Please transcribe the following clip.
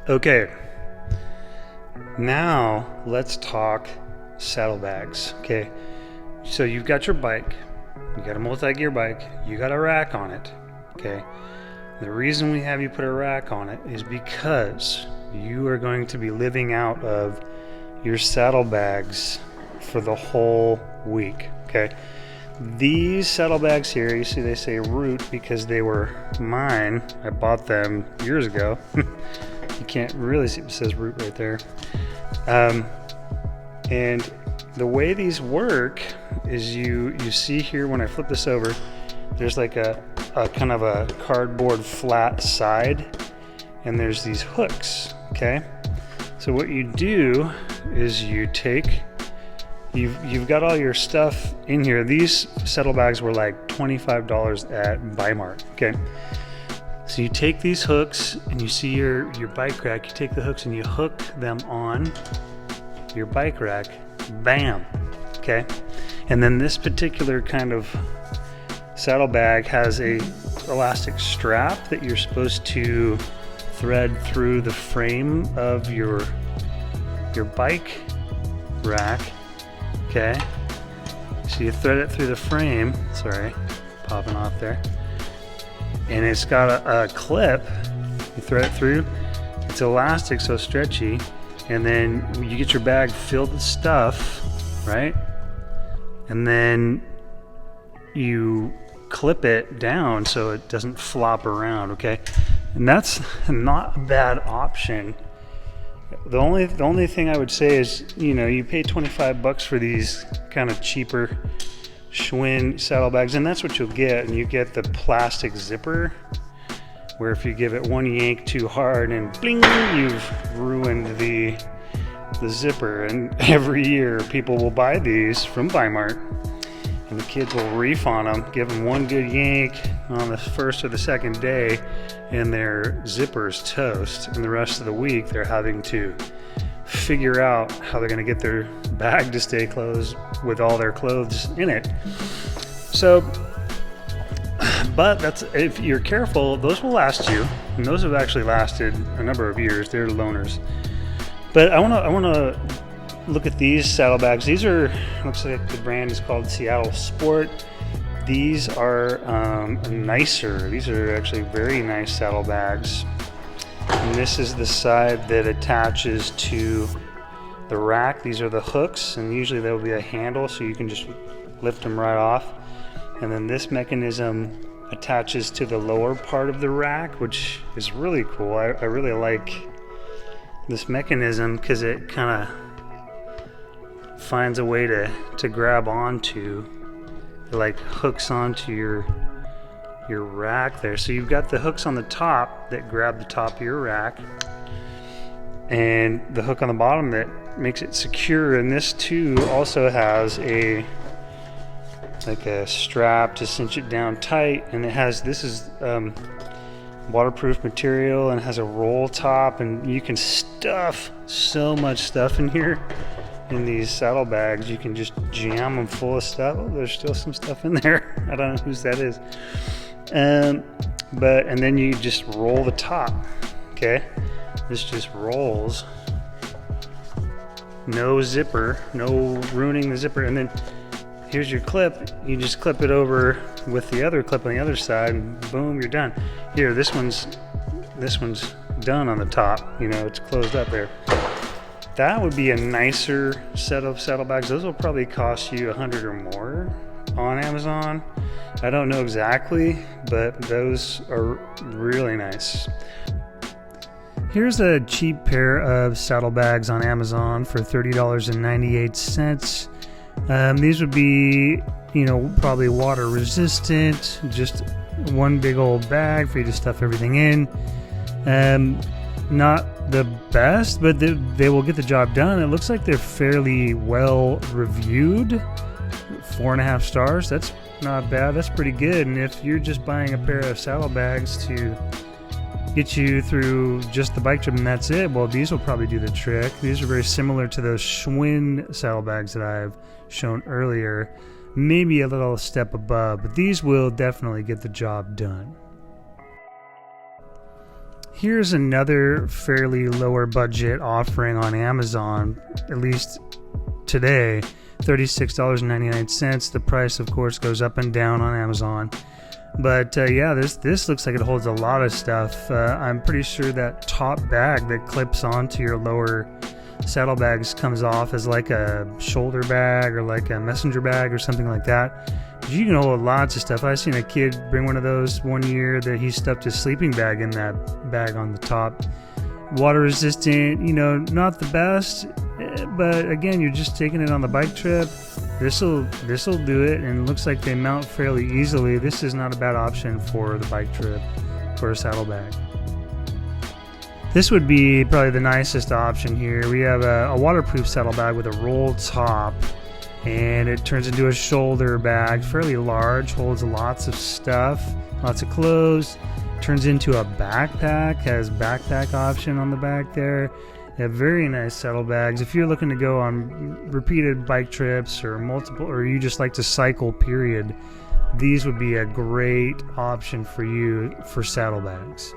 Okay, now let's talk saddlebags. Okay, so you've got your bike, you got a multi-gear bike, you got a rack on it. Okay, the reason we have you put a rack on it is because you are going to be living out of your saddlebags for the whole week. Okay, these saddlebags here, you see they say Root because they were mine. I bought them years ago. You can't really see, it says Root right there. And the way these work is you see here when I flip this over, there's like a kind of a cardboard flat side, and there's these hooks. Okay, so what you do is you take, you've got all your stuff in here. These saddlebags were like $25 at Weimar. Okay, so you take these hooks and you see your bike rack, you take the hooks and you hook them on your bike rack. Bam. Okay, and then this particular kind of saddlebag has a elastic strap that you're supposed to thread through the frame of your bike rack. Okay, so you thread it through the frame. Sorry, popping off there. And it's got a clip. You thread it through. It's elastic, so stretchy. And then you get your bag filled with stuff, right? And then you clip it down so it doesn't flop around. Okay, and that's not a bad option. The only thing I would say is, you know, you pay $25 for these kind of cheaper Schwinn saddlebags, and that's what you'll get. And you get the plastic zipper, where if you give it one yank too hard and bling, you've ruined the zipper. And every year people will buy these from Weimar, and the kids will reef on them, give them one good yank on the first or the second day, and their zipper's toast. And the rest of the week they're having to figure out how they're going to get their bag to stay closed with all their clothes in it. So, but that's, if you're careful, those will last you, and those have actually lasted a number of years. They're loaners. But I want to look at these saddlebags. These are, looks like the brand is called Seattle Sport. These are nicer. These are actually very nice saddlebags. And this is the side that attaches to the rack. These are the hooks, and usually there will be a handle so you can just lift them right off. And then this mechanism attaches to the lower part of the rack, which is really cool. I really like this mechanism because it kind of finds a way to grab onto. It like hooks onto your rack there. So you've got the hooks on the top that grab the top of your rack, and the hook on the bottom that makes it secure. And this too also has a strap to cinch it down tight, and it has, this is waterproof material, and has a roll top, and you can stuff so much stuff in here. In these saddlebags, you can just jam them full of stuff. Oh, there's still some stuff in there. I don't know whose that is. And then you just roll the top. Okay, this just rolls. No zipper, no ruining the zipper. And then here's your clip. You just clip it over with the other clip on the other side, and boom, you're done. Here, this one's done on the top. You know, it's closed up there. That would be a nicer set of saddlebags. Those will probably cost you $100 or more on Amazon. I don't know exactly, but those are really nice. Here's a cheap pair of saddlebags on Amazon for $30.98. These would be, you know, probably water resistant, just one big old bag for you to stuff everything in. Not the best, but they will get the job done. It looks like they're fairly well reviewed. 4.5 stars. That's not bad. That's pretty good. And if you're just buying a pair of saddlebags to get you through just the bike trip and that's it, well, these will probably do the trick. These are very similar to those Schwinn saddlebags that I've shown earlier. Maybe a little step above, but these will definitely get the job done. Here's another fairly lower budget offering on Amazon, at least today, $36.99. The price, of course, goes up and down on Amazon. But yeah, this looks like it holds a lot of stuff. I'm pretty sure that top bag that clips onto your lower saddlebags comes off as like a shoulder bag or like a messenger bag or something like that. You can hold lots of stuff. I've seen a kid bring one of those one year that he stuffed his sleeping bag in that bag on the top. Water resistant, not the best, but again, you're just taking it on the bike trip. This'll do it, and it looks like they mount fairly easily. This is not a bad option for the bike trip for a saddlebag. This would be probably the nicest option here. We have a waterproof saddlebag with a roll top, and it turns into a shoulder bag, fairly large, holds lots of stuff, lots of clothes. Turns into a backpack, has backpack option on the back there. They have very nice saddlebags. If you're looking to go on repeated bike trips or multiple, or you just like to cycle, period, these would be a great option for you for saddlebags.